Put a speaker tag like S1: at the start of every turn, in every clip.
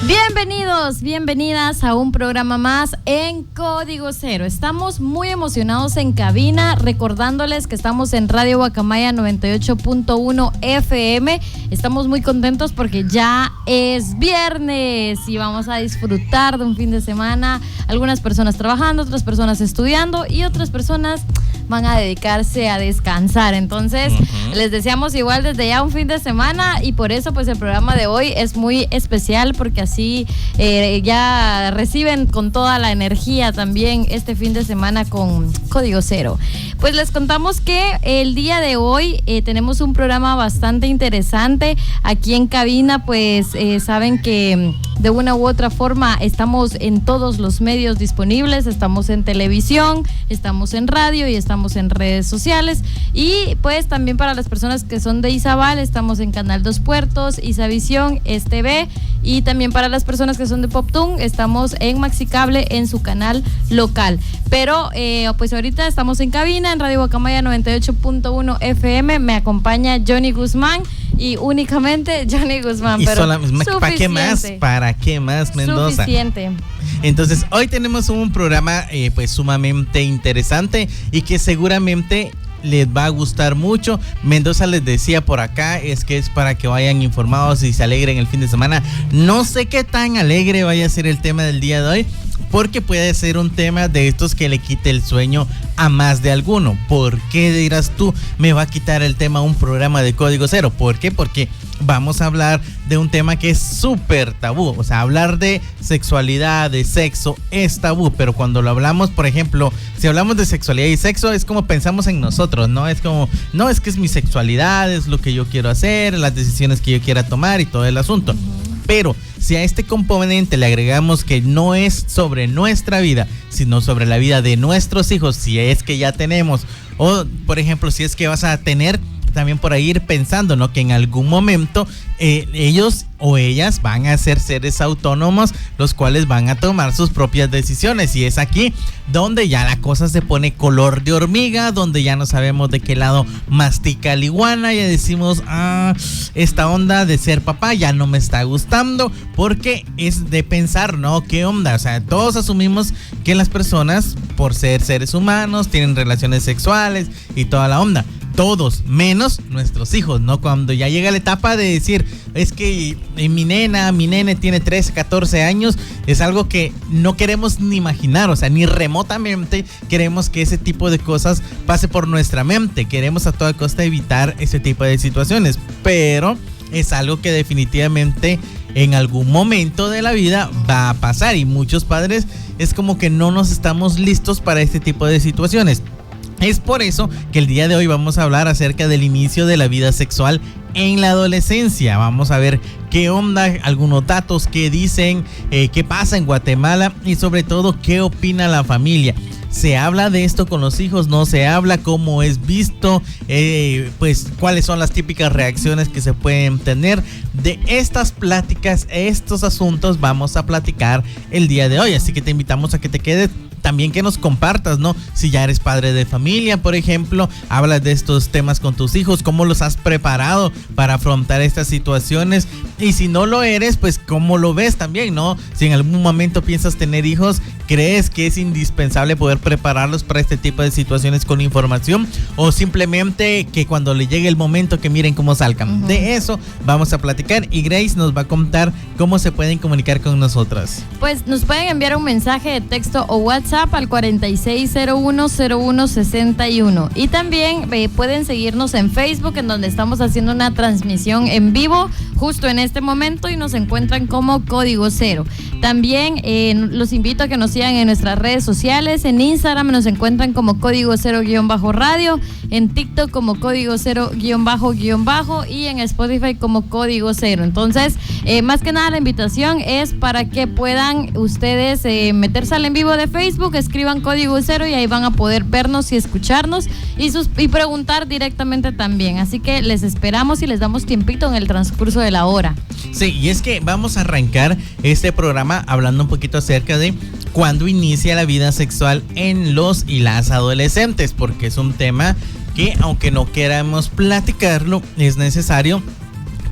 S1: Bienvenidos, bienvenidas a un programa más en Código Cero. Estamos muy emocionados en cabina, recordándoles que estamos en Radio Guacamaya 98.1 FM. Estamos muy contentos porque ya es viernes y vamos a disfrutar de un fin de semana. Algunas personas trabajando, otras personas estudiando y otras personas van a dedicarse a descansar. Entonces, les deseamos igual desde ya un fin de semana y por eso pues el programa de hoy es muy especial porque así ya reciben con toda la energía también este fin de semana con Código Cero. Pues les contamos que el día de hoy tenemos un programa bastante interesante aquí en cabina, pues saben que de una u otra forma estamos en todos los medios disponibles, estamos en televisión, estamos en radio y estamos en redes sociales y pues también para las personas que son de Izabal estamos en Canal 2 Puertos, Izavisión, STV y también para las personas que son de Poptune estamos en Maxicable en su canal local. Pero pues ahorita estamos en cabina en Radio Guacamaya 98.1 FM, me acompaña Johnny Guzmán y únicamente Johnny Guzmán.
S2: Y
S1: pero
S2: ¿para qué más? ¿Para qué más, Mendoza?
S1: Suficiente.
S2: Entonces, hoy tenemos un programa pues sumamente interesante y que seguramente les va a gustar mucho. Mendoza les decía por acá, es que es para que vayan informados y se alegren el fin de semana. No sé qué tan alegre vaya a ser el tema del día de hoy, porque puede ser un tema de estos que le quite el sueño a más de alguno. ¿Por qué dirás tú, me va a quitar el tema un programa de Código Cero? ¿Por qué? Porque vamos a hablar de un tema que es súper tabú. O sea, hablar de sexualidad, de sexo, es tabú. Pero cuando lo hablamos, por ejemplo, si hablamos de sexualidad y sexo, es como pensamos en nosotros, ¿no? Es como, no, es que es mi sexualidad, es lo que yo quiero hacer, las decisiones que yo quiera tomar y todo el asunto. Pero si a este componente le agregamos que no es sobre nuestra vida, sino sobre la vida de nuestros hijos, si es que ya tenemos, o por ejemplo, si es que vas a tener, también por ahí ir pensando, ¿no? Que en algún momento ellos o ellas van a ser seres autónomos, los cuales van a tomar sus propias decisiones. Y es aquí donde ya la cosa se pone color de hormiga, donde ya no sabemos de qué lado mastica la iguana, ya decimos, esta onda de ser papá ya no me está gustando, porque es de pensar, ¿no? ¿Qué onda? O sea, todos asumimos que las personas, por ser seres humanos, tienen relaciones sexuales y toda la onda. Todos, menos nuestros hijos, ¿no? Cuando ya llega la etapa de decir, es que mi nene tiene 13, 14 años, es algo que no queremos ni imaginar, o sea, ni remotamente queremos que ese tipo de cosas pase por nuestra mente. Queremos a toda costa evitar ese tipo de situaciones, pero es algo que definitivamente en algún momento de la vida va a pasar y muchos padres es como que no nos estamos listos para este tipo de situaciones. Es por eso que el día de hoy vamos a hablar acerca del inicio de la vida sexual en la adolescencia. Vamos a ver qué onda, algunos datos, qué dicen, qué pasa en Guatemala y sobre todo qué opina la familia. ¿Se habla de esto con los hijos? ¿No se habla? ¿Cómo es visto? Pues cuáles son las típicas reacciones que se pueden tener. De estas pláticas, estos asuntos vamos a platicar el día de hoy. Así que te invitamos a que te quedes. También que nos compartas, ¿no? Si ya eres padre de familia, por ejemplo, hablas de estos temas con tus hijos, cómo los has preparado para afrontar estas situaciones. Y si no lo eres, pues cómo lo ves también, ¿no? Si en algún momento piensas tener hijos, ¿crees que es indispensable poder prepararlos para este tipo de situaciones con información? O simplemente que cuando le llegue el momento que miren cómo salgan. De eso vamos a platicar y Grace nos va a contar cómo se pueden comunicar con nosotras.
S1: Pues nos pueden enviar un mensaje de texto o WhatsApp al 46010161 y también pueden seguirnos en Facebook, en donde estamos haciendo una transmisión en vivo justo en este momento y nos encuentran como Código Cero. También los invito a que nos sigan en nuestras redes sociales. En Instagram nos encuentran como Código Cero-radio, en TikTok como Código Cero-bajo y en Spotify como Código Cero. Entonces, más que nada la invitación es para que puedan ustedes meterse al en vivo de Facebook, escriban Código Cero y ahí van a poder vernos y escucharnos y preguntar directamente también. Así que les esperamos y les damos tiempito en el transcurso de la hora.
S2: Sí, y es que vamos a arrancar este programa hablando un poquito acerca de cuándo inicia la vida sexual en los y las adolescentes, porque es un tema que, aunque no queramos platicarlo, es necesario,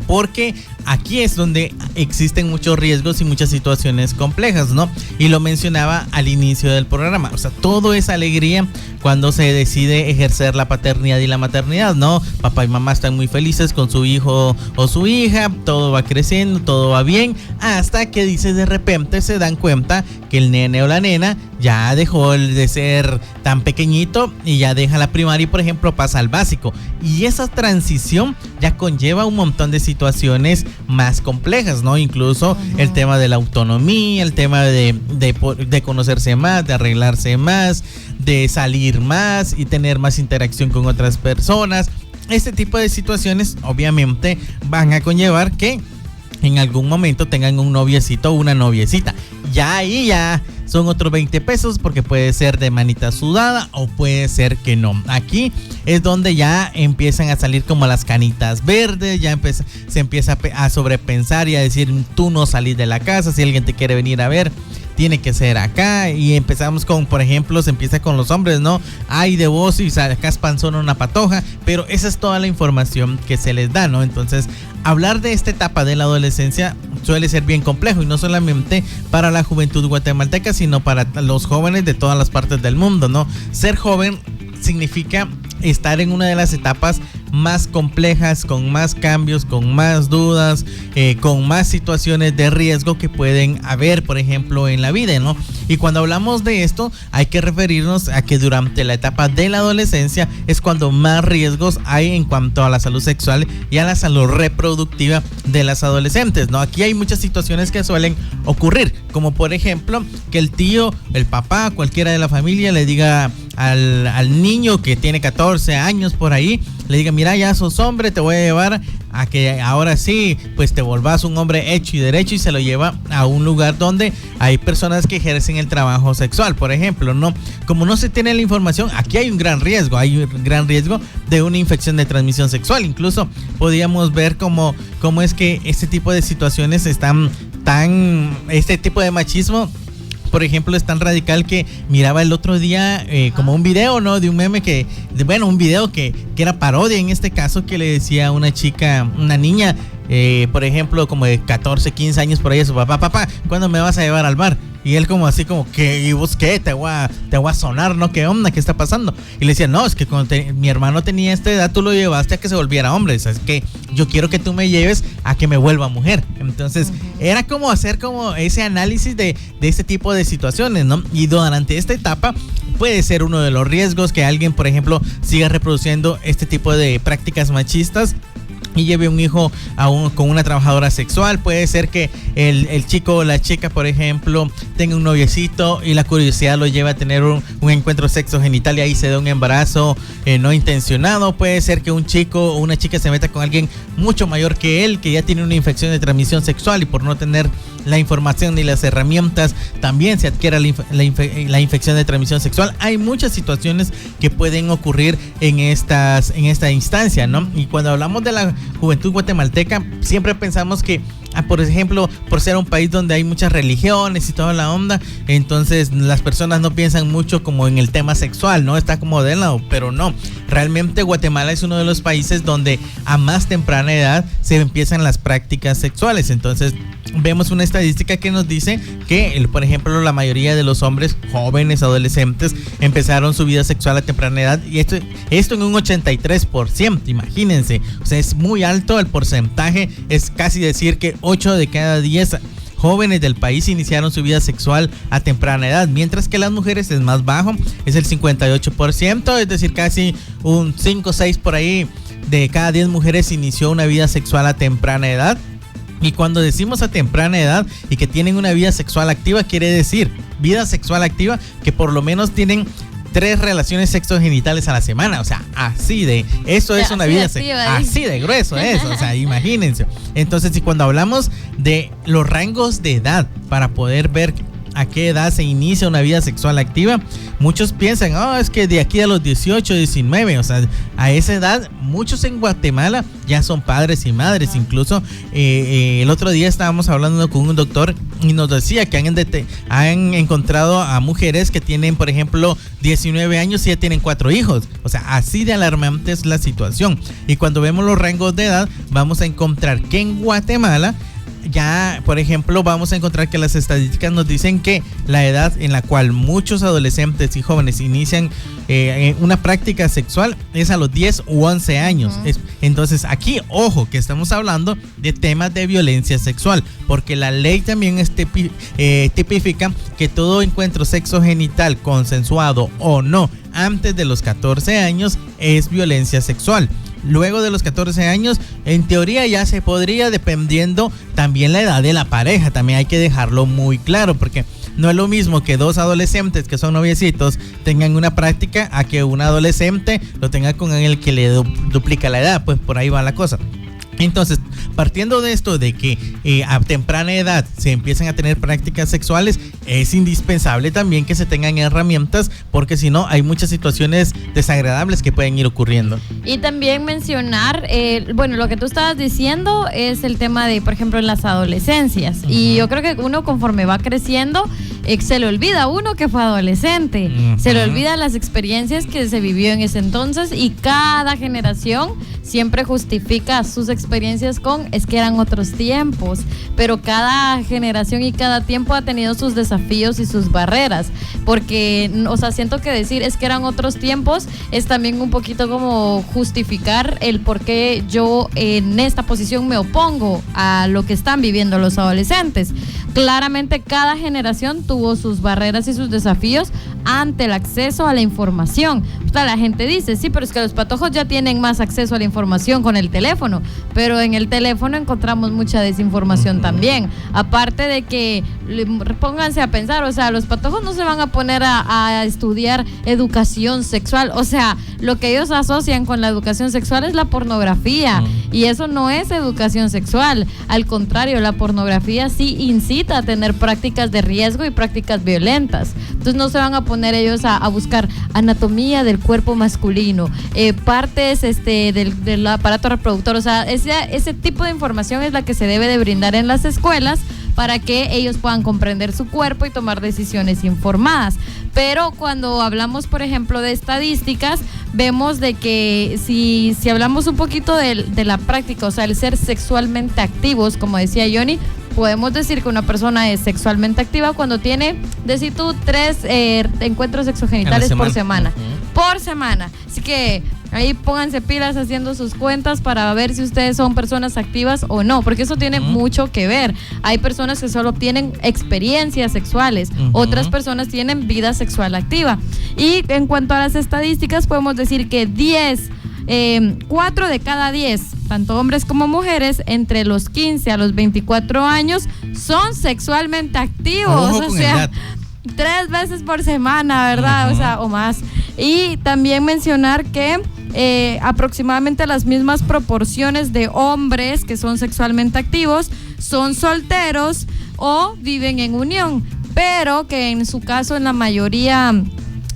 S2: porque aquí es donde existen muchos riesgos y muchas situaciones complejas, ¿no? Y lo mencionaba al inicio del programa, o sea, todo es alegría cuando se decide ejercer la paternidad y la maternidad, ¿no? Papá y mamá están muy felices con su hijo o su hija, todo va creciendo, todo va bien, hasta que de repente se dan cuenta que el nene o la nena ya dejó de ser tan pequeñito y ya deja la primaria y, por ejemplo, pasa al básico. Y esa transición ya conlleva un montón de situaciones más complejas, ¿no? Incluso el tema de la autonomía, el tema de conocerse más, de arreglarse más, de salir más y tener más interacción con otras personas. Este tipo de situaciones obviamente van a conllevar que en algún momento tengan un noviecito o una noviecita. Ya ahí ya son otros 20 pesos porque puede ser de manita sudada o puede ser que no. Aquí es donde ya empiezan a salir como las canitas verdes, ya se empieza a sobrepensar y a decir, tú no salís de la casa, si alguien te quiere venir a ver, tiene que ser acá. Y empezamos con, por ejemplo, se empieza con los hombres, ¿no? Ay de vos y sacas panzón una patoja, pero esa es toda la información que se les da, ¿no? Entonces, hablar de esta etapa de la adolescencia suele ser bien complejo y no solamente para la juventud guatemalteca, sino para los jóvenes de todas las partes del mundo, ¿no? Ser joven significa estar en una de las etapas más complejas, con más cambios, con más dudas, con más situaciones de riesgo que pueden haber, por ejemplo, en la vida, ¿no? Y cuando hablamos de esto, hay que referirnos a que durante la etapa de la adolescencia es cuando más riesgos hay en cuanto a la salud sexual y a la salud reproductiva de las adolescentes, ¿no? Aquí hay muchas situaciones que suelen ocurrir, como por ejemplo, que el tío, el papá, cualquiera de la familia le diga al niño que tiene 14 años por ahí, le diga, mira, ya sos hombre, te voy a llevar a que ahora sí, pues te volvás un hombre hecho y derecho, y se lo lleva a un lugar donde hay personas que ejercen el trabajo sexual, por ejemplo, ¿no? Como no se tiene la información, aquí hay un gran riesgo de una infección de transmisión sexual. Incluso podríamos ver cómo es que este tipo de situaciones están este tipo de machismo, por ejemplo, es tan radical que miraba el otro día como un video, ¿no? De un meme un video que era parodia en este caso, que le decía a una chica, una niña, por ejemplo, como de 14, 15 años por ahí, a su papá, ¿cuándo me vas a llevar al bar? Y él como así como, ¿qué? ¿Y vos qué? Te voy a sonar, ¿no? ¿Qué onda? ¿Qué está pasando? Y le decía, no, es que cuando mi hermano tenía esta edad, tú lo llevaste a que se volviera hombre. O sea, es que yo quiero que tú me lleves a que me vuelva mujer. Entonces, era como hacer como ese análisis de este tipo de situaciones, ¿no? Y durante esta etapa puede ser uno de los riesgos que alguien, por ejemplo, siga reproduciendo este tipo de prácticas machistas y lleve un hijo con una trabajadora sexual. Puede ser que el chico o la chica, por ejemplo, tenga un noviecito y la curiosidad lo lleva a tener un encuentro sexogenital y ahí se da un embarazo no intencionado. Puede ser que un chico o una chica se meta con alguien mucho mayor que él, que ya tiene una infección de transmisión sexual, y por no tener la información ni las herramientas también se adquiera la infección de transmisión sexual. Hay muchas situaciones que pueden ocurrir en esta instancia, ¿no? Y cuando hablamos de la juventud guatemalteca, siempre pensamos que, por ejemplo, por ser un país donde hay muchas religiones y toda la onda, entonces las personas no piensan mucho como en el tema sexual, ¿no? Está como de lado, pero no. Realmente Guatemala es uno de los países donde a más temprana edad se empiezan las prácticas sexuales. Entonces vemos una estadística que nos dice que, por ejemplo, la mayoría de los hombres jóvenes, adolescentes, empezaron su vida sexual a temprana edad, y esto en un 83%, imagínense. O sea, es muy alto el porcentaje, es casi decir que 8 de cada 10 jóvenes del país iniciaron su vida sexual a temprana edad, mientras que las mujeres es más bajo, es el 58%, es decir, casi un 5 o 6 por ahí de cada 10 mujeres inició una vida sexual a temprana edad. Y cuando decimos a temprana edad y que tienen una vida sexual activa, quiere decir vida sexual activa que por lo menos tienen 3 relaciones sexogenitales a la semana. O sea, eso es una vida así de grueso eso. O sea, imagínense. Entonces, y cuando hablamos de los rangos de edad para poder ver a qué edad se inicia una vida sexual activa, muchos piensan, es que de aquí a los 18, 19, o sea, a esa edad, muchos en Guatemala ya son padres y madres. Incluso el otro día estábamos hablando con un doctor y nos decía que han encontrado a mujeres que tienen, por ejemplo, 19 años y ya tienen 4 hijos. O sea, así de alarmante es la situación. Y cuando vemos los rangos de edad, vamos a encontrar que en Guatemala ya, por ejemplo, vamos a encontrar que las estadísticas nos dicen que la edad en la cual muchos adolescentes y jóvenes inician una práctica sexual es a los 10 u 11 años. Entonces aquí, ojo, que estamos hablando de temas de violencia sexual, porque la ley también tipifica que todo encuentro sexogenital consensuado o no antes de los 14 años es violencia sexual. Luego de los 14 años, en teoría ya se podría, dependiendo también la edad de la pareja. También hay que dejarlo muy claro, porque no es lo mismo que 2 adolescentes que son noviecitos tengan una práctica a que un adolescente lo tenga con el que le duplica la edad. Pues por ahí va la cosa. Entonces, partiendo de esto de que a temprana edad se empiezan a tener prácticas sexuales, es indispensable también que se tengan herramientas, porque si no hay muchas situaciones desagradables que pueden ir ocurriendo.
S1: Y también mencionar, bueno, lo que tú estabas diciendo es el tema de, por ejemplo, en las adolescencias. Y yo creo que uno, conforme va creciendo, se le olvida a uno que fue adolescente, se le olvida las experiencias que se vivió en ese entonces, y cada generación siempre justifica sus experiencias con es que eran otros tiempos, pero cada generación y cada tiempo ha tenido sus desafíos y sus barreras, porque, o sea, siento que decir es que eran otros tiempos es también un poquito como justificar el por qué yo en esta posición me opongo a lo que están viviendo los adolescentes. Claramente cada generación tuvo sus barreras y sus desafíos ante el acceso a la información. O sea, la gente dice, sí, pero es que los patojos ya tienen más acceso a la información con el teléfono, pero en el teléfono encontramos mucha desinformación también. Aparte de que, pónganse a pensar, o sea, los patojos no se van a poner a estudiar educación sexual. O sea, lo que ellos asocian con la educación sexual es la pornografía, y eso no es educación sexual. Al contrario, la pornografía sí incita a tener prácticas de riesgo y prácticas violentas. Entonces no se van a poner ellos a buscar anatomía del cuerpo masculino, partes del aparato reproductor. O sea, ese tipo de información es la que se debe de brindar en las escuelas para que ellos puedan comprender su cuerpo y tomar decisiones informadas. Pero cuando hablamos, por ejemplo, de estadísticas, vemos de que si hablamos un poquito de la práctica, o sea, el ser sexualmente activos, como decía Johnny, podemos decir que una persona es sexualmente activa cuando tiene, decir tú, 3 encuentros sexogenitales por semana. Por semana. Así que ahí pónganse pilas haciendo sus cuentas para ver si ustedes son personas activas o no, porque eso tiene mucho que ver. Hay4 que solo tienen experiencias sexuales, otras personas tienen vida sexual activa. Y en cuanto a las estadísticas, podemos decir que 4 de cada 10, tanto hombres como mujeres, entre los 15 a los 24 años, son sexualmente activos. O sea, 3 veces por semana, ¿verdad? O sea, o más. Y también mencionar que aproximadamente las mismas proporciones de hombres que son sexualmente activos son solteros o viven en unión, pero que en su caso, en la mayoría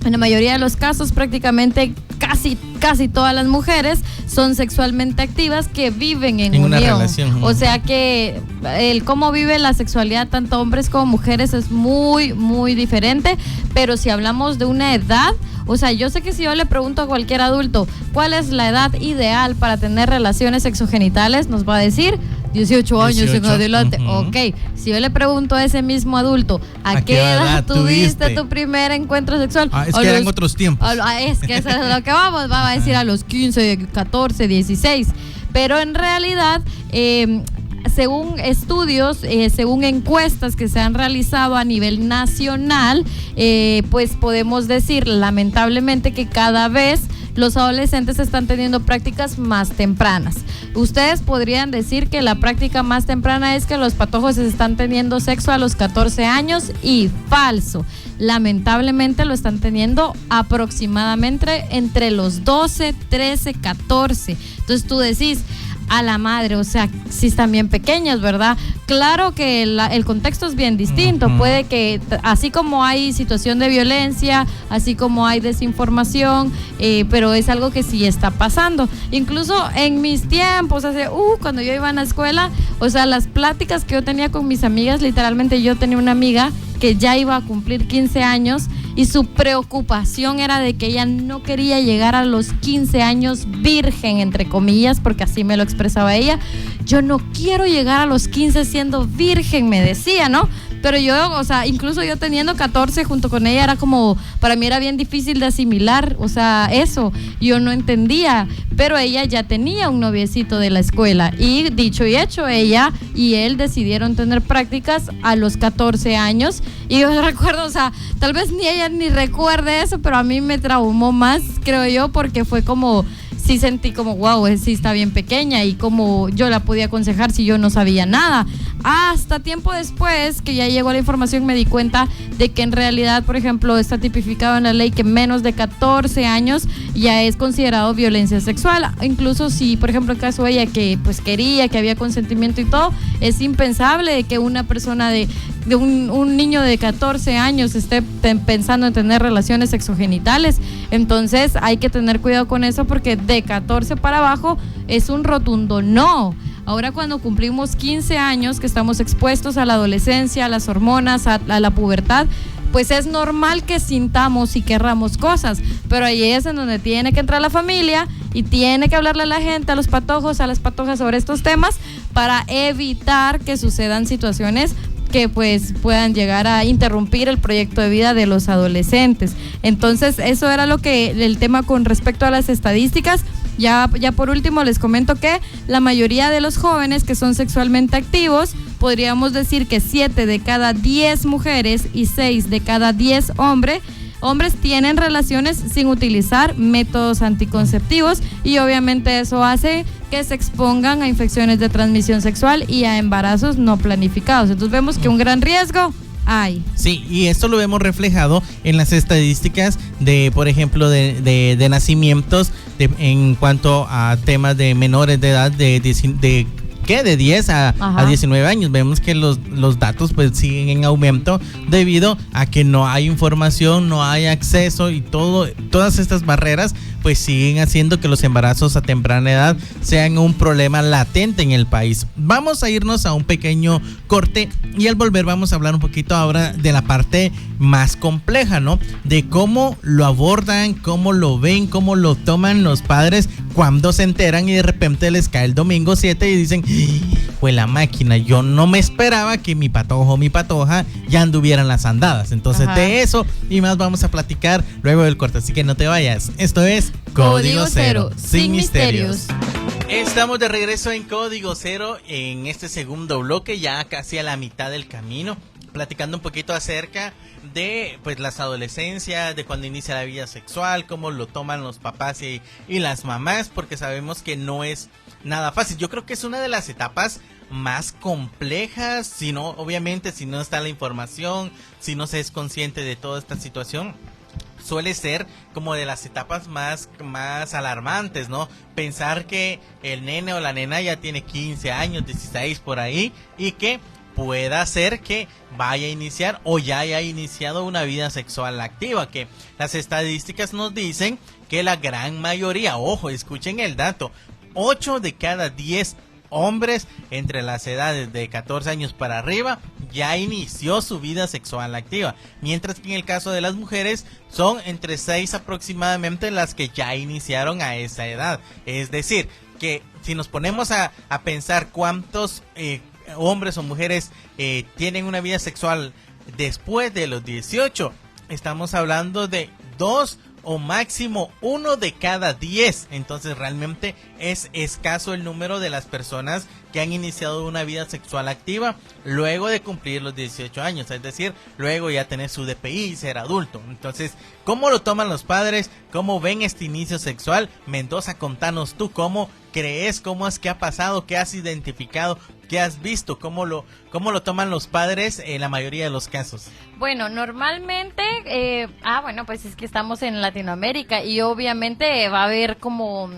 S1: de los casos, prácticamente casi todas las mujeres son sexualmente activas que viven en unión. Una relación. O sea que el cómo vive la sexualidad tanto hombres como mujeres es muy, muy diferente. Pero si hablamos de una edad, o sea, yo sé que si yo le pregunto a cualquier adulto cuál es la edad ideal para tener relaciones sexogenitales, nos va a decir 18 años en adelante. Ok, si yo le pregunto a ese mismo adulto ¿a qué edad tuviste tu primer encuentro sexual?
S2: Es que eran otros tiempos.
S1: Es que eso es lo que va a decir a los 15, 14, 16. Pero en realidad, según estudios, según encuestas que se han realizado a nivel nacional, pues podemos decir lamentablemente que cada vez los adolescentes están teniendo prácticas más tempranas. Ustedes podrían decir que la práctica más temprana es que los patojos están teniendo sexo a los 14 años, y falso. Lamentablemente lo están teniendo aproximadamente entre los 12, 13, 14. Entonces tú decís, a la madre, o sea, si están bien pequeñas, ¿verdad? Claro que el contexto es bien distinto, puede que así como hay situación de violencia, así como hay desinformación, pero es algo que sí está pasando. Incluso en mis tiempos, cuando yo iba a la escuela, o sea, las pláticas que yo tenía con mis amigas, literalmente yo tenía una amiga que ya iba a cumplir 15 años y su preocupación era de que ella no quería llegar a los 15 años virgen, entre comillas, porque así me lo expresaba ella. Yo no quiero llegar a los 15 siendo virgen, me decía, ¿no? Pero yo, o sea, incluso yo teniendo 14 junto con ella, era como, para mí era bien difícil de asimilar, o sea, eso, yo no entendía, pero ella ya tenía un noviecito de la escuela y dicho y hecho, ella y él decidieron tener prácticas a los 14 años y yo recuerdo, o sea, tal vez ni ella ni recuerde eso, pero a mí me traumó más, creo yo, porque fue como... sí sentí como, wow, sí está bien pequeña y como yo la podía aconsejar si yo no sabía nada. Hasta tiempo después que ya llegó la información me di cuenta de que en realidad, por ejemplo, está tipificado en la ley que menos de 14 años ya es considerado violencia sexual. Incluso si, por ejemplo, en caso de ella que pues quería, que había consentimiento y todo, es impensable que una persona de un niño de 14 años esté pensando en tener relaciones sexogenitales. Entonces hay que tener cuidado con eso porque de 14 para abajo es un rotundo no. Ahora cuando cumplimos 15 años que estamos expuestos a la adolescencia, a las hormonas, a la pubertad, pues es normal que sintamos y querramos cosas, pero ahí es en donde tiene que entrar la familia y tiene que hablarle a la gente, a los patojos, a las patojas sobre estos temas para evitar que sucedan situaciones que pues puedan llegar a interrumpir el proyecto de vida de los adolescentes. Entonces eso era el tema con respecto a las estadísticas. Ya por último les comento que la mayoría de los jóvenes que son sexualmente activos, podríamos decir que 7 de cada 10 mujeres y 6 de cada 10 hombres tienen relaciones sin utilizar métodos anticonceptivos y obviamente eso hace que se expongan a infecciones de transmisión sexual y a embarazos no planificados. Entonces vemos que un gran riesgo hay.
S2: Sí, y esto lo vemos reflejado en las estadísticas de, por ejemplo, de nacimientos en cuanto a temas de menores de edad de 10 a 19 años. Vemos que los datos pues siguen en aumento debido a que no hay información, no hay acceso y todas estas barreras pues siguen haciendo que los embarazos a temprana edad sean un problema latente en el país. Vamos a irnos a un pequeño corte y al volver vamos a hablar un poquito ahora de la parte más compleja, ¿no? De cómo lo abordan, cómo lo ven, cómo lo toman los padres cuando se enteran y de repente les cae el domingo 7 y dicen, fue la máquina, yo no me esperaba que mi patojo o mi patoja ya anduvieran las andadas. Entonces de eso y más vamos a platicar luego del corte, así que no te vayas. Esto es Código Cero, sin misterios. Estamos de regreso en Código Cero en este segundo bloque, ya casi a la mitad del camino, platicando un poquito acerca de pues las adolescencias, de cuando inicia la vida sexual, cómo lo toman los papás y las mamás, porque sabemos que no es nada fácil. Yo creo que es una de las etapas más complejas, si no, obviamente, si no está la información, si no se es consciente de toda esta situación, suele ser como de las etapas más alarmantes, ¿no? Pensar que el nene o la nena ya tiene 15 años, 16 por ahí, y que pueda ser que vaya a iniciar o ya haya iniciado una vida sexual activa, que las estadísticas nos dicen que la gran mayoría, ojo, escuchen el dato, 8 de cada 10 hombres entre las edades de 14 años para arriba ya inició su vida sexual activa, mientras que en el caso de las mujeres son entre 6 aproximadamente las que ya iniciaron a esa edad. Es decir, que si nos ponemos a pensar cuántos hombres o mujeres tienen una vida sexual después de los 18, estamos hablando de 2 o máximo 1 de cada 10. Entonces realmente es escaso el número de las personas que han iniciado una vida sexual activa luego de cumplir los 18 años, es decir, luego ya tener su DPI y ser adulto. Entonces, ¿cómo lo toman los padres? ¿Cómo ven este inicio sexual? Mendoza, contanos tú, ¿cómo crees? ¿Cómo es que ha pasado? ¿Qué has identificado? ¿Qué has visto? ¿Cómo lo toman los padres en la mayoría de los casos?
S1: Bueno, normalmente, pues es que estamos en Latinoamérica y obviamente va a haber como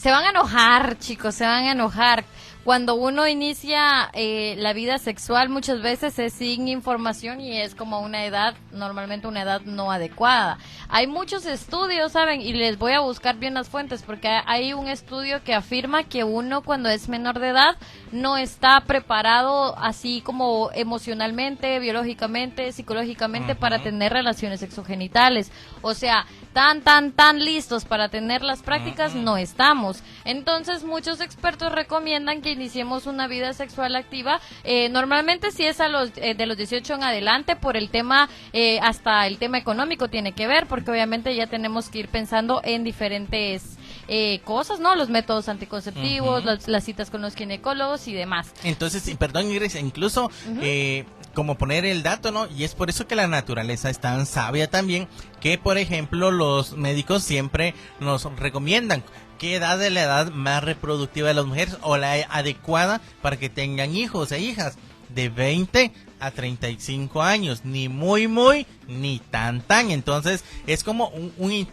S1: Se van a enojar, chicos, se van a enojar. Cuando uno inicia la vida sexual muchas veces es sin información y es como una edad, normalmente una edad no adecuada. Hay muchos estudios, ¿saben? Y les voy a buscar bien las fuentes porque hay un estudio que afirma que uno cuando es menor de edad no está preparado así como emocionalmente, biológicamente, psicológicamente para tener relaciones sexogenitales. O sea, tan listos para tener las prácticas no estamos. Entonces muchos expertos recomiendan que iniciemos una vida sexual activa, normalmente si es de los 18 en adelante, por el tema, hasta el tema económico tiene que ver, porque obviamente ya tenemos que ir pensando en diferentes cosas, ¿no? Los métodos anticonceptivos, las citas con los ginecólogos y demás.
S2: Entonces, perdón, Ingrid, incluso como poner el dato, ¿no? Y es por eso que la naturaleza es tan sabia también, que por ejemplo los médicos siempre nos recomiendan qué edad es la edad más reproductiva de las mujeres o la adecuada para que tengan hijos e hijas, de 20 a 35 años, ni muy ni tan. Entonces es como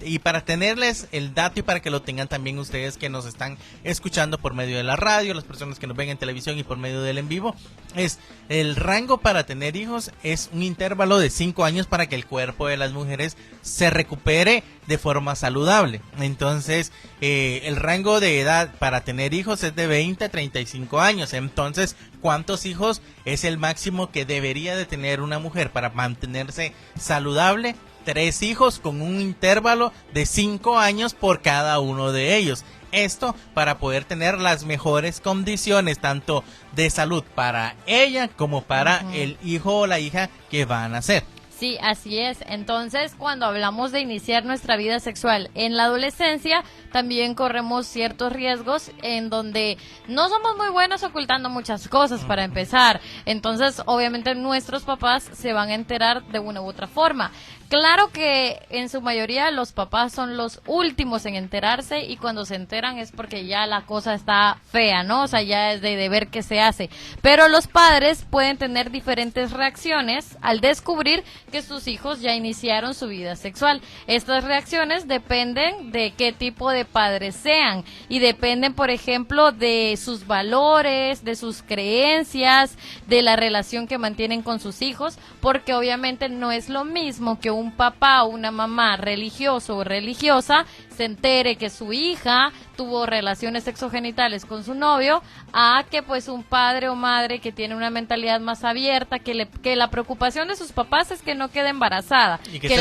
S2: y para tenerles el dato y para que lo tengan también ustedes que nos están escuchando por medio de la radio, las personas que nos ven en televisión y por medio del en vivo, es el rango para tener hijos es un intervalo de 5 años para que el cuerpo de las mujeres se recupere de forma saludable. Entonces el rango de edad para tener hijos es de 20 a 35 años. Entonces, ¿cuántos hijos es el máximo que debería de tener una mujer para mantenerse saludable? 3 hijos con un intervalo de 5 años por cada uno de ellos. Esto para poder tener las mejores condiciones tanto de salud para ella como para el hijo o la hija que va a nacer.
S1: Sí, así es. Entonces, cuando hablamos de iniciar nuestra vida sexual en la adolescencia, también corremos ciertos riesgos en donde no somos muy buenos ocultando muchas cosas para empezar. Entonces, obviamente, nuestros papás se van a enterar de una u otra forma. Claro que en su mayoría los papás son los últimos en enterarse y cuando se enteran es porque ya la cosa está fea, ¿no? O sea, ya es de ver qué se hace. Pero los padres pueden tener diferentes reacciones al descubrir que sus hijos ya iniciaron su vida sexual. Estas reacciones dependen de qué tipo de padres sean y dependen, por ejemplo, de sus valores, de sus creencias, de la relación que mantienen con sus hijos, porque obviamente no es lo mismo que un papá o una mamá religioso o religiosa se entere que su hija tuvo relaciones sexogenitales con su novio, a que pues un padre o madre que tiene una mentalidad más abierta, que la preocupación de sus papás es que no quede embarazada,
S2: y que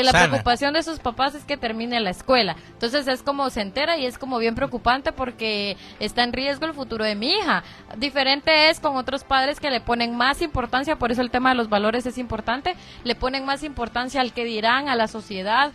S2: la
S1: preocupación de sus papás es que termine la escuela. Entonces es como se entera y es como bien preocupante porque está en riesgo el futuro de mi hija. Diferente es con otros padres que le ponen más importancia, por eso el tema de los valores es importante, le ponen más importancia al que dirán, a la sociedad,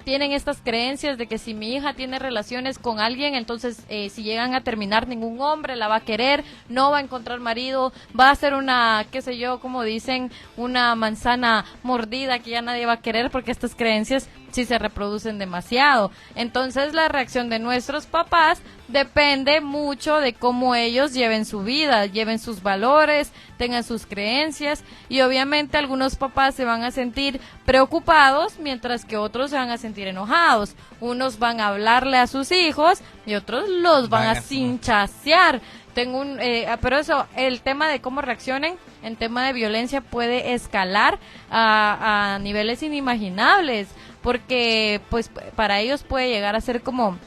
S1: tienen estas creencias de que si mi hija tiene relaciones con alguien, entonces si llegan a terminar ningún hombre la va a querer, no va a encontrar marido, va a ser una, qué sé yo, como dicen, una manzana mordida que ya nadie va a querer porque estas creencias sí se reproducen demasiado. Entonces la reacción de nuestros papás depende mucho de cómo ellos lleven su vida, lleven sus valores, tengan sus creencias y obviamente algunos papás se van a sentir preocupados mientras que otros se van a sentir enojados. Unos van a hablarle a sus hijos y otros los van a cinchasear. Pero eso, el tema de cómo reaccionen en tema de violencia puede escalar a niveles inimaginables, porque pues para ellos puede llegar a ser como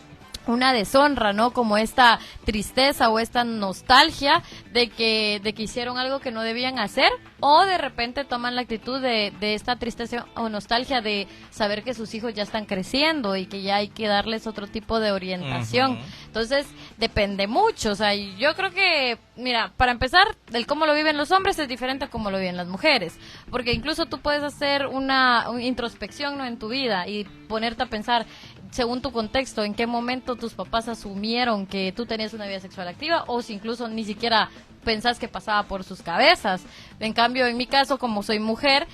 S1: una deshonra, ¿no? Como esta tristeza o esta nostalgia de que hicieron algo que no debían hacer, o de repente toman la actitud de esta tristeza o nostalgia de saber que sus hijos ya están creciendo y que ya hay que darles otro tipo de orientación. Entonces, depende mucho. O sea, yo creo que, mira, para empezar, el cómo lo viven los hombres es diferente a cómo lo viven las mujeres, porque incluso tú puedes hacer una introspección, ¿no?, en tu vida y ponerte a pensar según tu contexto, en qué momento tus papás asumieron que tú tenías una vida sexual activa o si incluso ni siquiera pensás que pasaba por sus cabezas. En cambio, en mi caso, como soy mujer,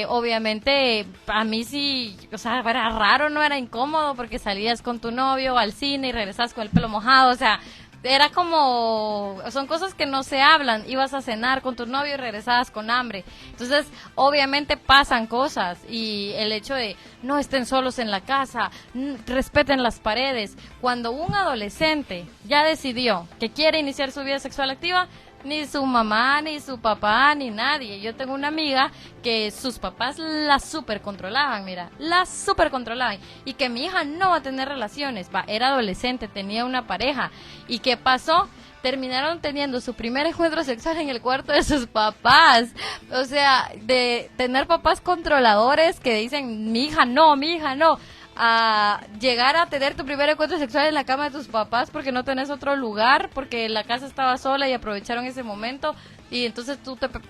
S1: obviamente a mí sí, o sea, era raro, no era incómodo porque salías con tu novio al cine y regresas con el pelo mojado, o sea, era como, son cosas que no se hablan. Ibas a cenar con tu novio y regresabas con hambre. Entonces, obviamente pasan cosas, y el hecho de no estén solos en la casa, respeten las paredes. Cuando un adolescente ya decidió que quiere iniciar su vida sexual activa, ni su mamá, ni su papá, ni nadie. Yo tengo una amiga que sus papás la super controlaban, y que mi hija no va a tener relaciones. Era adolescente, tenía una pareja. ¿Y qué pasó? Terminaron teniendo su primer encuentro sexual en el cuarto de sus papás. O sea, de tener papás controladores que dicen, mi hija no, a llegar a tener tu primer encuentro sexual en la cama de tus papás porque no tenés otro lugar, porque la casa estaba sola y aprovecharon ese momento. Y entonces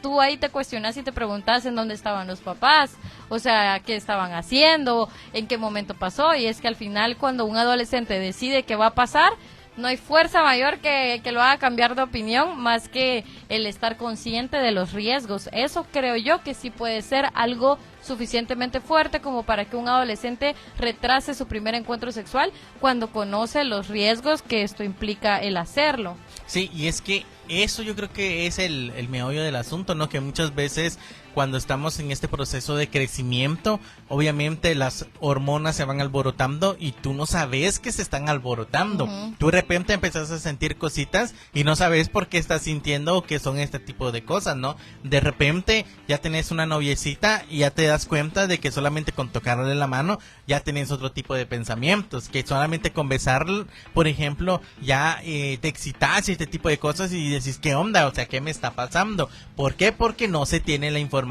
S1: tú ahí te cuestionas y te preguntas en dónde estaban los papás, o sea, qué estaban haciendo, en qué momento pasó. Y es que al final, cuando un adolescente decide que va a pasar, no hay fuerza mayor que lo haga cambiar de opinión, más que el estar consciente de los riesgos. Eso creo yo que sí puede ser algo suficientemente fuerte como para que un adolescente retrase su primer encuentro sexual cuando conoce los riesgos que esto implica el hacerlo.
S2: Sí, y es que eso yo creo que es el meollo del asunto, ¿no? Que muchas veces cuando estamos en este proceso de crecimiento, obviamente las hormonas se van alborotando y tú no sabes que se están alborotando. Tú de repente empezás a sentir cositas y no sabes por qué estás sintiendo o qué son este tipo de cosas, ¿no? De repente ya tenés una noviecita y ya te das cuenta de que solamente con tocarle la mano ya tenés otro tipo de pensamientos, que solamente con besar, por ejemplo, ya te excitas y este tipo de cosas y decís, ¿qué onda? O sea, ¿qué me está pasando? ¿Por qué? Porque no se tiene la información.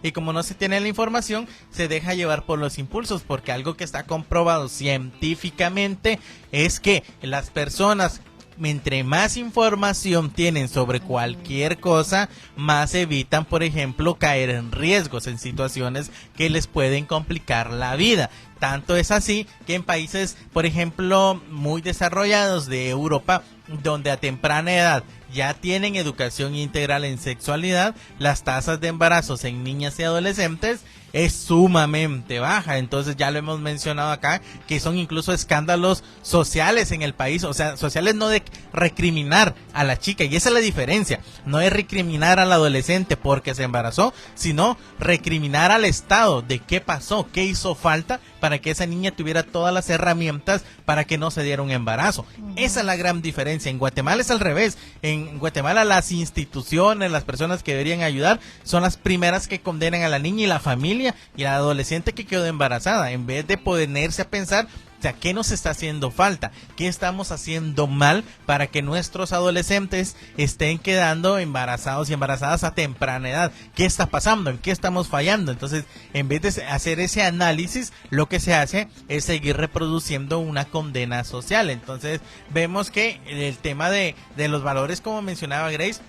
S2: Y como no se tiene la información, se deja llevar por los impulsos, porque algo que está comprobado científicamente es que las personas, entre más información tienen sobre cualquier cosa, más evitan, por ejemplo, caer en riesgos, en situaciones que les pueden complicar la vida. Tanto es así que en países, por ejemplo, muy desarrollados de Europa, donde a temprana edad ya tienen educación integral en sexualidad, las tasas de embarazos en niñas y adolescentes es sumamente baja. Entonces ya lo hemos mencionado acá, que son incluso escándalos sociales en el país, o sea, sociales, no de recriminar a la chica, y esa es la diferencia, no es recriminar al adolescente porque se embarazó, sino recriminar al Estado de qué pasó, qué hizo falta para que esa niña tuviera todas las herramientas para que no se diera un embarazo. Esa es la gran diferencia. En Guatemala es al revés. En Guatemala las instituciones, las personas que deberían ayudar, son las primeras que condenan a la niña y la familia y a la adolescente que quedó embarazada, en vez de ponerse a pensar, o sea, ¿qué nos está haciendo falta? ¿Qué estamos haciendo mal para que nuestros adolescentes estén quedando embarazados y embarazadas a temprana edad? ¿Qué está pasando? ¿En qué estamos fallando? Entonces, en vez de hacer ese análisis, lo que se hace es seguir reproduciendo una condena social. Entonces, vemos que el tema de los valores, como mencionaba Grace,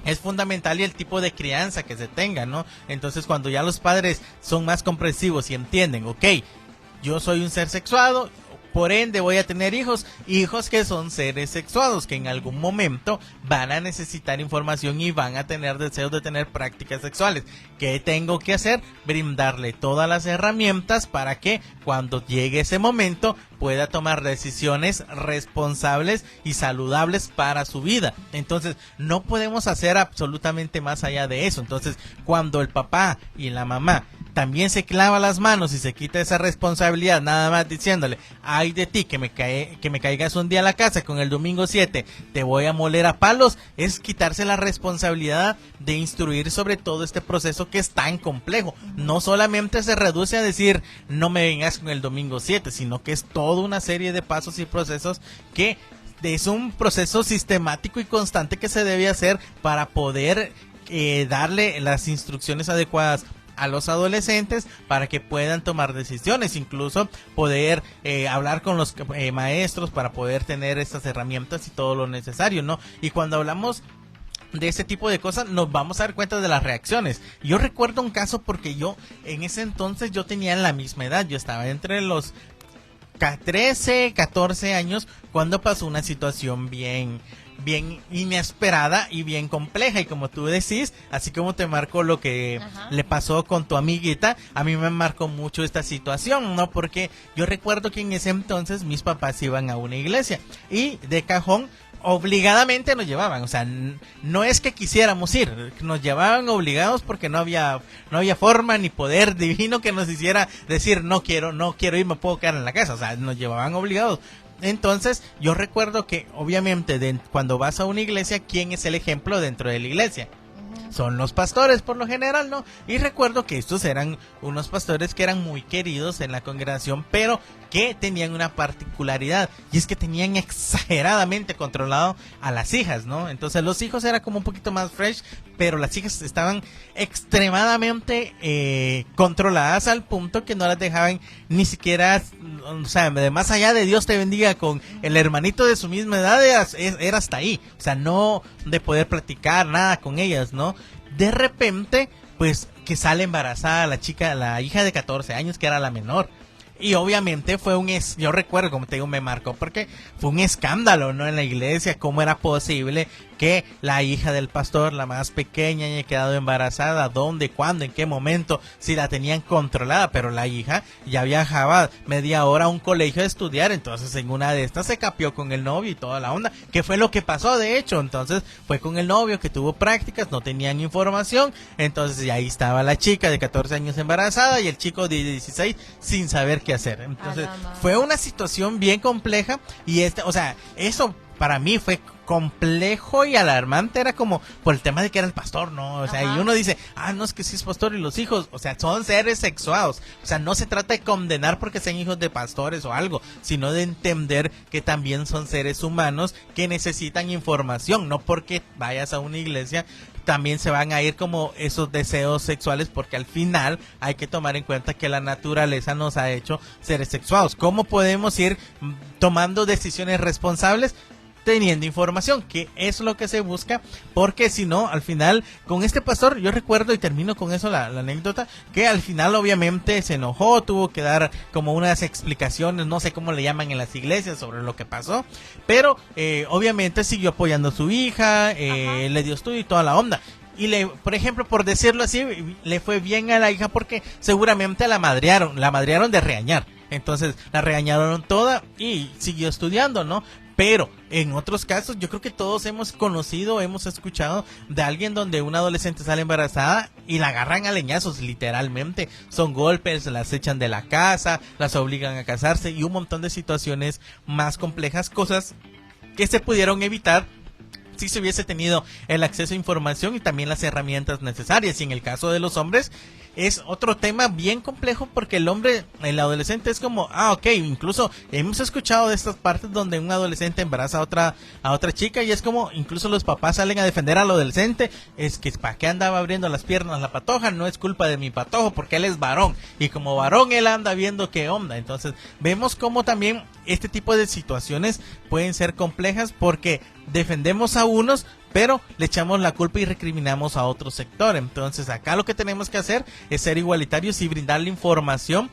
S2: es fundamental, y el tipo de crianza que se tenga, ¿no? Entonces, cuando ya los padres son más comprensivos y entienden, ok, yo soy un ser sexuado, por ende voy a tener hijos que son seres sexuados, que en algún momento van a necesitar información y van a tener deseos de tener prácticas sexuales. ¿Qué tengo que hacer? Brindarle todas las herramientas para que cuando llegue ese momento pueda tomar decisiones responsables y saludables para su vida. Entonces, no podemos hacer absolutamente más allá de eso. Entonces, cuando el papá y la mamá también se clava las manos y se quita esa responsabilidad, nada más diciéndole, ay de ti, que me caigas un día a la casa con el domingo 7, te voy a moler a palos, es quitarse la responsabilidad de instruir sobre todo este proceso que es tan complejo. No solamente se reduce a decir, no me vengas con el domingo 7, sino que es toda una serie de pasos y procesos que es un proceso sistemático y constante que se debe hacer para poder darle las instrucciones adecuadas a los adolescentes para que puedan tomar decisiones, incluso poder hablar con los maestros para poder tener estas herramientas y todo lo necesario, ¿no? Y cuando hablamos de ese tipo de cosas, nos vamos a dar cuenta de las reacciones. Yo recuerdo un caso porque yo, en ese entonces, yo tenía la misma edad, yo estaba entre los 13, 14 años, cuando pasó una situación bien inesperada y bien compleja, y como tú decís, así como te marcó lo que le pasó con tu amiguita, a mí me marcó mucho esta situación, ¿no? Porque yo recuerdo que en ese entonces mis papás iban a una iglesia y de cajón obligadamente nos llevaban, o sea, no es que quisiéramos ir, nos llevaban obligados porque no había forma ni poder divino que nos hiciera decir no quiero ir, me puedo quedar en la casa, o sea, nos llevaban obligados. Entonces, yo recuerdo que obviamente cuando vas a una iglesia, ¿quién es el ejemplo dentro de la iglesia? Son los pastores por lo general, ¿no? Y recuerdo que estos eran unos pastores que eran muy queridos en la congregación, pero que tenían una particularidad, y es que tenían exageradamente controlado a las hijas, ¿no? Entonces los hijos era como un poquito más fresh, pero las hijas estaban extremadamente controladas al punto que no las dejaban ni siquiera, o sea, de más allá de Dios te bendiga con el hermanito de su misma edad, era hasta ahí, o sea, no de poder platicar nada con ellas, ¿no? De repente, pues, que sale embarazada la hija de 14 años, que era la menor. Y obviamente yo recuerdo, como te digo, me marcó porque fue un escándalo, ¿no? En la iglesia, cómo era posible que la hija del pastor, la más pequeña, haya quedado embarazada, dónde, cuándo, en qué momento, si la tenían controlada, pero la hija ya viajaba media hora a un colegio a estudiar, entonces en una de estas se capió con el novio y toda la onda, que fue lo que pasó de hecho, entonces fue con el novio que tuvo prácticas, no tenían información, entonces ya ahí estaba la chica de 14 años embarazada y el chico de 16 sin saber qué hacer, entonces fue una situación bien compleja y o sea, eso para mí fue complejo y alarmante, era como por el tema de que era el pastor, ¿no? O sea, y uno dice, no, es que sí es pastor y los hijos, o sea, son seres sexuados, o sea, no se trata de condenar porque sean hijos de pastores o algo, sino de entender que también son seres humanos que necesitan información, no porque vayas a una iglesia también se van a ir como esos deseos sexuales, porque al final hay que tomar en cuenta que la naturaleza nos ha hecho seres sexuados. ¿Cómo podemos ir tomando decisiones responsables? Teniendo información, que es lo que se busca, porque si no, al final, con este pastor, yo recuerdo y termino con eso la anécdota, que al final obviamente se enojó, tuvo que dar como unas explicaciones, no sé cómo le llaman en las iglesias sobre lo que pasó, pero obviamente siguió apoyando a su hija, le dio estudio y toda la onda. Y por ejemplo, por decirlo así, le fue bien a la hija porque seguramente la madrearon de regañar. Entonces la regañaron toda y siguió estudiando, ¿no? Pero en otros casos yo creo que todos hemos conocido, hemos escuchado de alguien donde una adolescente sale embarazada y la agarran a leñazos, literalmente. Son golpes, las echan de la casa, las obligan a casarse y un montón de situaciones más complejas, cosas que se pudieron evitar si se hubiese tenido el acceso a información y también las herramientas necesarias. Y en el caso de los hombres es otro tema bien complejo porque el adolescente es como, ok, incluso hemos escuchado de estas partes donde un adolescente embaraza a otra chica y es como, incluso los papás salen a defender al adolescente, es que ¿para qué andaba abriendo las piernas la patoja? No es culpa de mi patojo porque él es varón y como varón él anda viendo qué onda. Entonces vemos como también este tipo de situaciones pueden ser complejas porque defendemos a unos, pero le echamos la culpa y recriminamos a otro sector. Entonces acá lo que tenemos que hacer es ser igualitarios y brindarle información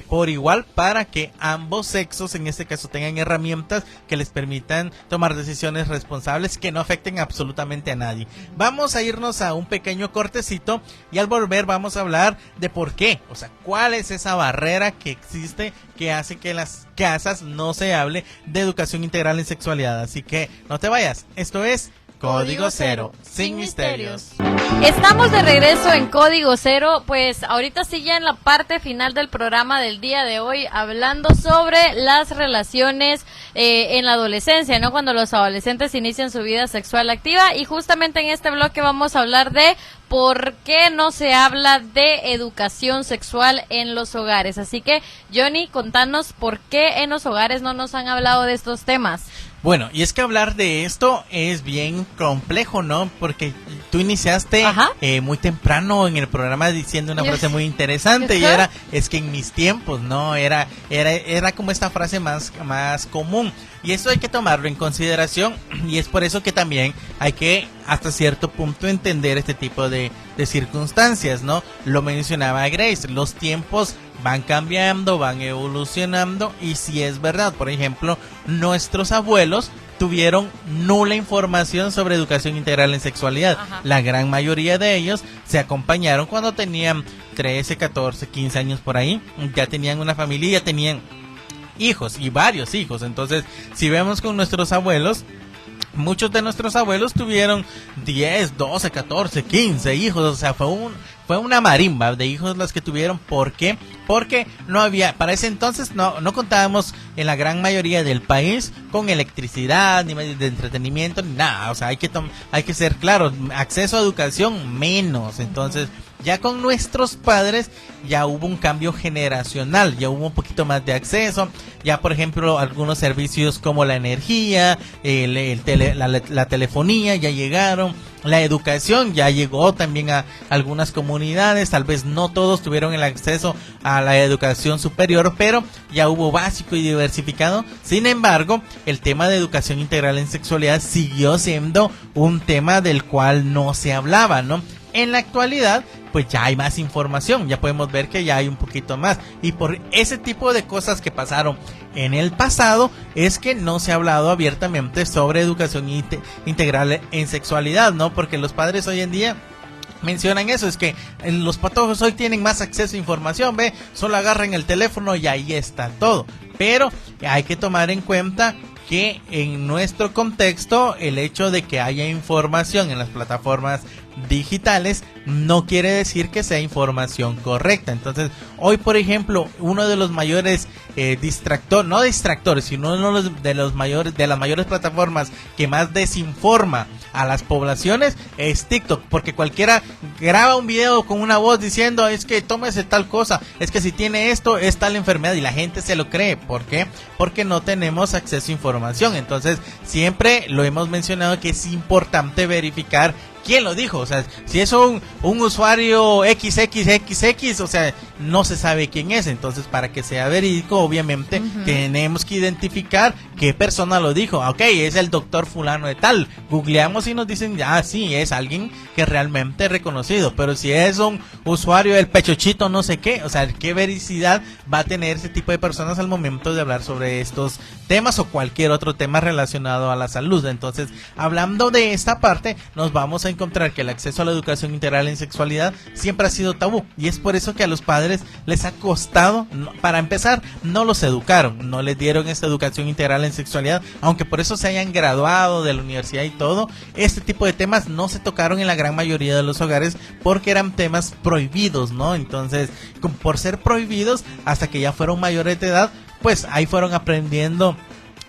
S2: por igual para que ambos sexos en este caso tengan herramientas que les permitan tomar decisiones responsables que no afecten absolutamente a nadie. Vamos a irnos a un pequeño cortecito y al volver vamos a hablar de por qué, o sea, cuál es esa barrera que existe que hace que en las casas no se hable de educación integral en sexualidad. Así que no te vayas, esto es Código Cero, sin misterios.
S1: Estamos de regreso en Código Cero, pues ahorita sí ya en la parte final del programa del día de hoy, hablando sobre las relaciones en la adolescencia, ¿no? Cuando los adolescentes inician su vida sexual activa, y justamente en este bloque vamos a hablar de por qué no se habla de educación sexual en los hogares. Así que, Johnny, contanos por qué en los hogares no nos han hablado de estos temas.
S2: Bueno, y es que hablar de esto es bien complejo, ¿no? Porque tú iniciaste muy temprano en el programa diciendo una frase muy interesante y es que en mis tiempos, ¿no? Era como esta frase más común. Y eso hay que tomarlo en consideración y es por eso que también hay que hasta cierto punto entender este tipo de circunstancias, ¿no? Lo mencionaba Grace, los tiempos van cambiando, van evolucionando y si es verdad, por ejemplo, nuestros abuelos tuvieron nula información sobre educación integral en sexualidad. La gran mayoría de ellos se acompañaron cuando tenían 13, 14, 15 años por ahí, ya tenían una familia, ya tenían hijos y varios hijos. Entonces, si vemos con nuestros abuelos, muchos de nuestros abuelos tuvieron 10, 12, 14, 15 hijos, o sea, fue una marimba de hijos los que tuvieron. ¿Por qué? Porque no había, para ese entonces no contábamos en la gran mayoría del país con electricidad, ni medios de entretenimiento, ni nada. O sea, hay que ser claros, acceso a educación menos. Entonces, ya con nuestros padres ya hubo un cambio generacional, ya hubo un poquito más de acceso, ya por ejemplo algunos servicios como la energía, la telefonía ya llegaron, la educación ya llegó también a algunas comunidades, tal vez no todos tuvieron el acceso a la educación superior, pero ya hubo básico y diversificado. Sin embargo, el tema de educación integral en sexualidad siguió siendo un tema del cual no se hablaba, ¿no? En la actualidad, pues ya hay más información, ya podemos ver que ya hay un poquito más, y por ese tipo de cosas que pasaron en el pasado es que no se ha hablado abiertamente sobre educación integral en sexualidad, ¿no? Porque los padres hoy en día mencionan eso, es que los patojos hoy tienen más acceso a información, ve, solo agarran el teléfono y ahí está todo, pero hay que tomar en cuenta que en nuestro contexto el hecho de que haya información en las plataformas digitales no quiere decir que sea información correcta. Entonces, hoy por ejemplo, uno de los mayores sino uno de las mayores plataformas que más desinforma a las poblaciones es TikTok, porque cualquiera graba un video con una voz diciendo es que tómese tal cosa, es que si tiene esto es tal enfermedad, y la gente se lo cree. ¿Por qué? Porque no tenemos acceso a información. Entonces, siempre lo hemos mencionado que es importante verificar quién lo dijo. O sea, si es un usuario XXXX, o sea, no se sabe quién es. Entonces, para que sea verídico, obviamente, tenemos que identificar qué persona lo dijo. Ok, es el doctor fulano de tal. Googleamos y nos dicen, sí, es alguien que realmente es reconocido. Pero si es un usuario del pechochito no sé qué, o sea, ¿qué vericidad va a tener ese tipo de personas al momento de hablar sobre estos temas o cualquier otro tema relacionado a la salud? Entonces, hablando de esta parte, nos vamos a encontrar que el acceso a la educación integral en sexualidad siempre ha sido tabú, y es por eso que a los padres les ha costado. Para empezar, no los educaron, no les dieron esta educación integral en sexualidad, aunque por eso se hayan graduado de la universidad y todo. Este tipo de temas no se tocaron en la gran mayoría de los hogares porque eran temas prohibidos, ¿no? Entonces, por ser prohibidos, hasta que ya fueron mayores de edad, pues ahí fueron aprendiendo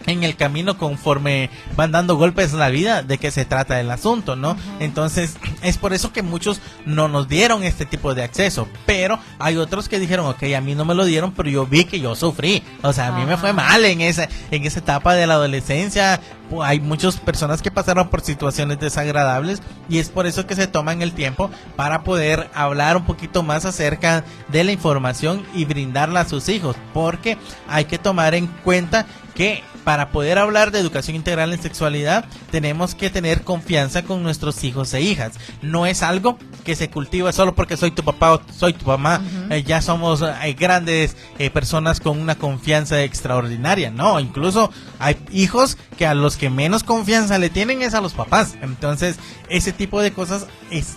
S2: en el camino conforme van dando golpes en la vida de qué se trata el asunto, ¿no? Entonces, es por eso que muchos no nos dieron este tipo de acceso, pero hay otros que dijeron, ok, a mí no me lo dieron, pero yo vi que yo sufrí, o sea, a mí me fue mal en esa etapa de la adolescencia. Hay muchas personas que pasaron por situaciones desagradables, y es por eso que se toman el tiempo para poder hablar un poquito más acerca de la información y brindarla a sus hijos, porque hay que tomar en cuenta que para poder hablar de educación integral en sexualidad tenemos que tener confianza con nuestros hijos e hijas. No es algo que se cultiva solo porque soy tu papá o soy tu mamá, ya somos grandes personas con una confianza extraordinaria. No, incluso hay hijos que a los que menos confianza le tienen es a los papás. Entonces, ese tipo de cosas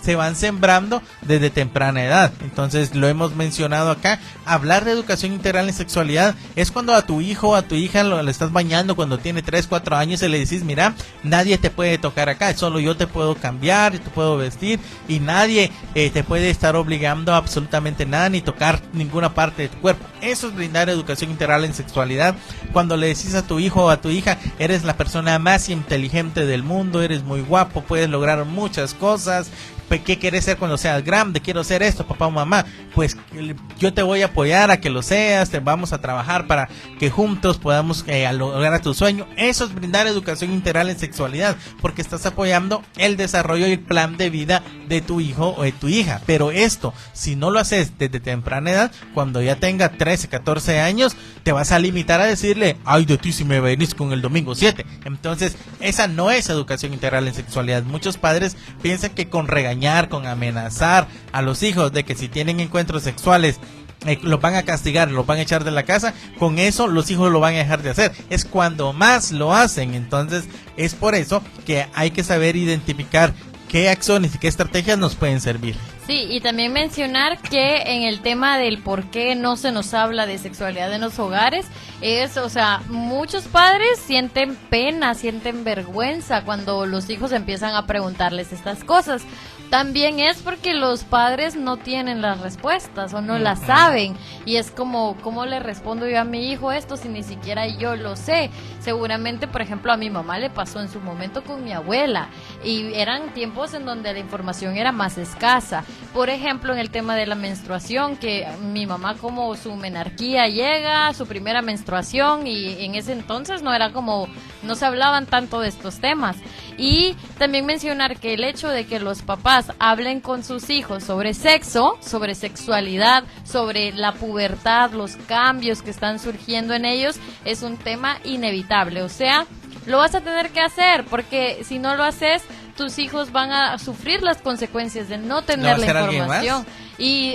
S2: se van sembrando desde temprana edad. Entonces, lo hemos mencionado acá, hablar de educación integral en sexualidad es cuando a tu hijo o a tu hija le estás bañando cuando tiene 3, 4 años y le decís, mira, nadie te puede tocar acá, solo yo te puedo cambiar, te puedo vestir, y nadie te puede estar obligando a absolutamente nada ni tocar ninguna parte de tu cuerpo. Eso es brindar educación integral en sexualidad. Cuando le decís a tu hijo o a tu hija, eres la persona más inteligente del mundo, eres muy guapo, puedes lograr muchas cosas. ¿Qué quieres ser cuando seas grande? Quiero ser esto, papá o mamá. Pues yo te voy a apoyar a que lo seas, te vamos a trabajar para que juntos podamos lograr tu sueño. Eso es brindar educación integral en sexualidad, porque estás apoyando el desarrollo y el plan de vida de tu hijo o de tu hija. Pero esto, si no lo haces desde temprana edad, cuando ya tenga 13, 14 años, te vas a limitar a decirle, ay de ti si me venís con el domingo 7. Entonces, esa no es educación integral en sexualidad. Muchos padres piensan que con regañar, con amenazar a los hijos de que si tienen encuentros sexuales los van a castigar, los van a echar de la casa, con eso los hijos lo van a dejar de hacer. Es cuando más lo hacen. Entonces, es por eso que hay que saber identificar qué acciones y qué estrategias nos pueden servir.
S1: Sí, y también mencionar que en el tema del por qué no se nos habla de sexualidad en los hogares, o sea, muchos padres sienten pena, sienten vergüenza cuando los hijos empiezan a preguntarles estas cosas. También es porque los padres no tienen las respuestas o no las saben, y es como, ¿cómo le respondo yo a mi hijo esto si ni siquiera yo lo sé? Seguramente, por ejemplo, a mi mamá le pasó en su momento con mi abuela, y eran tiempos en donde la información era más escasa. Por ejemplo, en el tema de la menstruación, que mi mamá, como su menarquía llega, su primera menstruación, y en ese entonces no se hablaban tanto de estos temas. Y también mencionar que el hecho de que los papás hablen con sus hijos sobre sexo, sobre sexualidad, sobre la pubertad, los cambios que están surgiendo en ellos, es un tema inevitable. O sea, lo vas a tener que hacer, porque si no lo haces, tus hijos van a sufrir las consecuencias de no tener la información.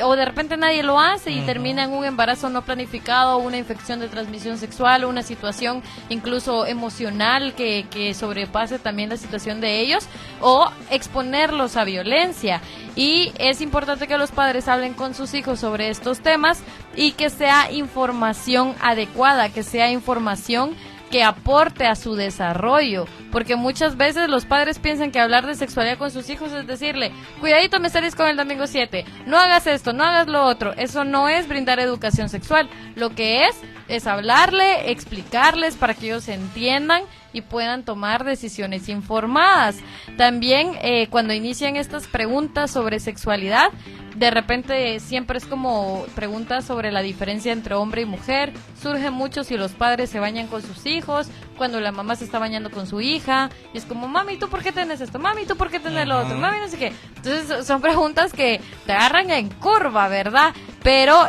S1: O de repente nadie lo hace y termina en un embarazo no planificado, una infección de transmisión sexual, una situación incluso emocional que sobrepase también la situación de ellos, o exponerlos a violencia. Y es importante que los padres hablen con sus hijos sobre estos temas, y que sea información adecuada, que sea información que aporte a su desarrollo, porque muchas veces los padres piensan que hablar de sexualidad con sus hijos es decirle, cuidadito, me salís con el domingo 7, no hagas esto, no hagas lo otro. Eso no es brindar educación sexual. Lo que es hablarle, explicarles para que ellos entiendan y puedan tomar decisiones informadas. También cuando inician estas preguntas sobre sexualidad, de repente siempre es como preguntas sobre la diferencia entre hombre y mujer. Surge mucho si los padres se bañan con sus hijos, cuando la mamá se está bañando con su hija, y es como, mami, ¿tú por qué tenés esto? Mami, ¿tú por qué tenés lo otro? Mami, no sé qué. Entonces son preguntas que te agarran en curva, ¿verdad? Pero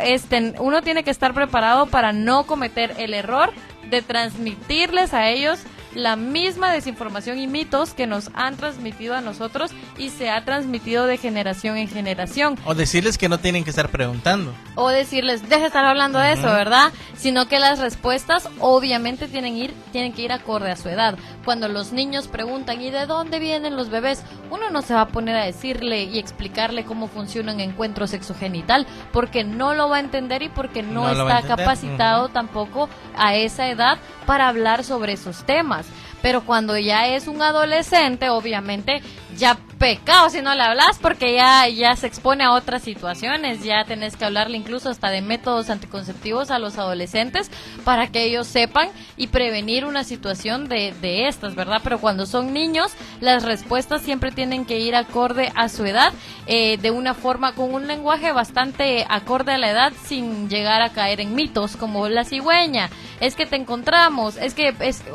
S1: uno tiene que estar preparado para no cometer el error de transmitirles a ellos la misma desinformación y mitos que nos han transmitido a nosotros y se ha transmitido de generación en generación.
S2: O decirles que no tienen que estar preguntando.
S1: O decirles, deja de estar hablando de eso, ¿verdad? Sino que las respuestas obviamente tienen que ir acorde a su edad. Cuando los niños preguntan, ¿y de dónde vienen los bebés? Uno no se va a poner a decirle y explicarle cómo funciona un encuentro sexogenital, porque no lo va a entender y porque no está capacitado tampoco a esa edad para hablar sobre esos temas. Pero cuando ya es un adolescente, obviamente ya pecado si no le hablas, porque ya se expone a otras situaciones. Ya tenés que hablarle incluso hasta de métodos anticonceptivos a los adolescentes para que ellos sepan y prevenir una situación de estas, ¿verdad? Pero cuando son niños, las respuestas siempre tienen que ir acorde a su edad, de una forma, con un lenguaje bastante acorde a la edad, sin llegar a caer en mitos como la cigüeña. Es que te encontramos,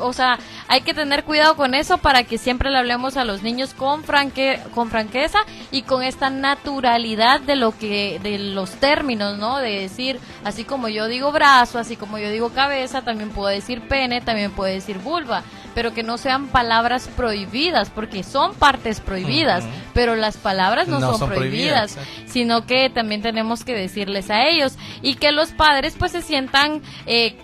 S1: o sea, hay que tener cuidado con eso para que siempre le hablemos a los niños con franqueza y con esta naturalidad de los términos, ¿no? De decir, así como yo digo brazo, así como yo digo cabeza, también puedo decir pene, también puedo decir vulva, pero que no sean palabras prohibidas, porque son partes prohibidas, pero las palabras no son prohibidas, sino que también tenemos que decirles a ellos, y que los padres pues se sientan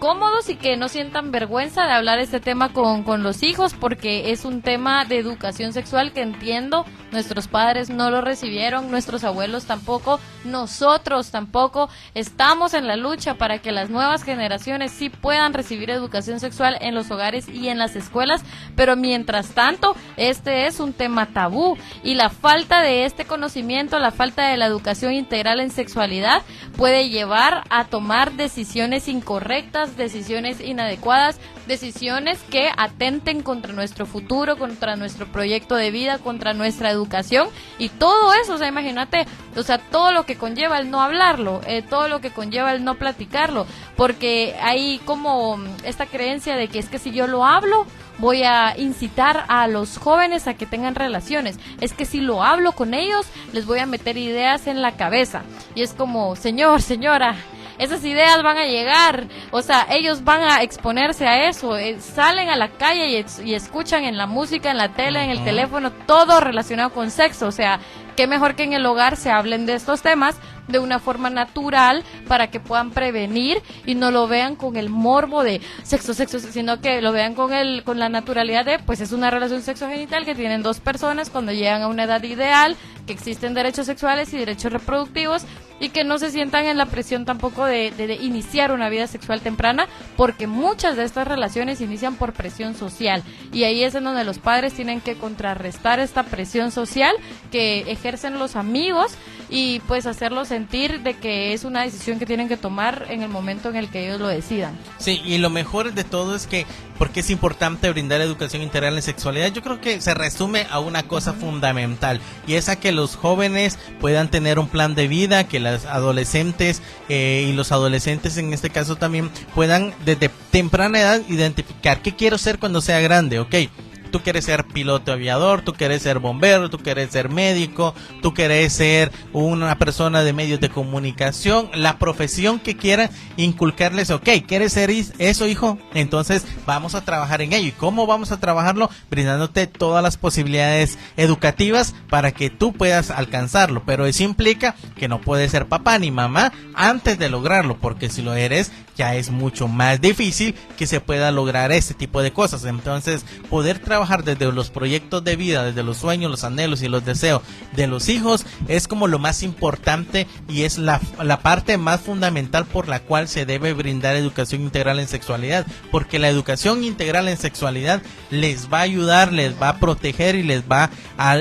S1: cómodos y que no sientan vergüenza de hablar este tema con los hijos, porque es un tema de educación sexual que entiendo, nuestros padres no lo recibieron, nuestros abuelos tampoco, nosotros tampoco. Estamos en la lucha para que las nuevas generaciones sí puedan recibir educación sexual en los hogares y en las escuelas, pero mientras tanto, este es un tema tabú, y la falta de este conocimiento, la falta de la educación integral en sexualidad puede llevar a tomar decisiones incorrectas, decisiones inadecuadas, decisiones que atenten contra nuestro futuro, contra nuestro proyecto de vida, contra nuestra educación, y todo eso, o sea, imagínate, o sea, todo lo que conlleva el no hablarlo, todo lo que conlleva el no platicarlo, porque hay como esta creencia de que es que si yo lo hablo, voy a incitar a los jóvenes a que tengan relaciones, es que si lo hablo con ellos, les voy a meter ideas en la cabeza, y es como, señora, esas ideas van a llegar, o sea, ellos van a exponerse a eso, salen a la calle y escuchan en la música, en la tele, en el teléfono, todo relacionado con sexo, o sea, qué mejor que en el hogar se hablen de estos temas de una forma natural para que puedan prevenir y no lo vean con el morbo de sexo, sino que lo vean con la naturalidad de, pues es una relación sexogenital que tienen dos personas cuando llegan a una edad ideal, que existen derechos sexuales y derechos reproductivos y que no se sientan en la presión tampoco de iniciar una vida sexual temprana, porque muchas de estas relaciones inician por presión social y ahí es en donde los padres tienen que contrarrestar esta presión social que ejercen los amigos y pues hacerlos sentir de que es una decisión que tienen que tomar en el momento en el que ellos lo decidan.
S2: Sí, y lo mejor de todo es que, porque es importante brindar educación integral en sexualidad, yo creo que se resume a una cosa fundamental, y es a que los jóvenes puedan tener un plan de vida, que las adolescentes y los adolescentes en este caso también puedan desde temprana edad identificar qué quiero ser cuando sea grande, ok. Tú quieres ser piloto aviador, tú quieres ser bombero, tú quieres ser médico, tú quieres ser una persona de medios de comunicación, la profesión que quieran inculcarles, ok, ¿quieres ser eso, hijo? Entonces vamos a trabajar en ello. ¿Y cómo vamos a trabajarlo? Brindándote todas las posibilidades educativas para que tú puedas alcanzarlo, pero eso implica que no puedes ser papá ni mamá antes de lograrlo, porque si lo eres, ya es mucho más difícil que se pueda lograr este tipo de cosas. Entonces, poder trabajar desde los proyectos de vida, desde los sueños, los anhelos y los deseos de los hijos es como lo más importante y es la parte más fundamental por la cual se debe brindar educación integral en sexualidad, porque la educación integral en sexualidad les va a ayudar, les va a proteger y les va a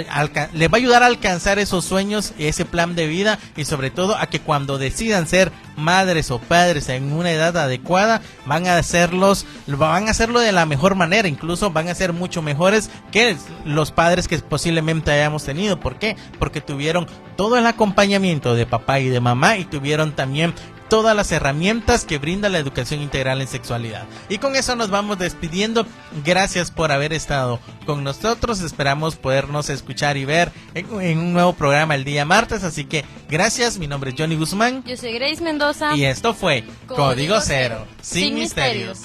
S2: ayudar a alcanzar esos sueños, ese plan de vida, y sobre todo a que cuando decidan ser madres o padres en una edad adecuada van a hacerlo de la mejor manera, incluso van a ser mucho mejores que los padres que posiblemente hayamos tenido. ¿Por qué? Porque tuvieron todo el acompañamiento de papá y de mamá y tuvieron también todas las herramientas que brinda la educación integral en sexualidad. Y con eso nos vamos despidiendo. Gracias por haber estado con nosotros. Esperamos podernos escuchar y ver en un nuevo programa el día martes. Así que gracias. Mi nombre es Johnny Guzmán.
S1: Yo soy Grace Mendoza.
S2: Y esto fue Código Cero, sin misterios.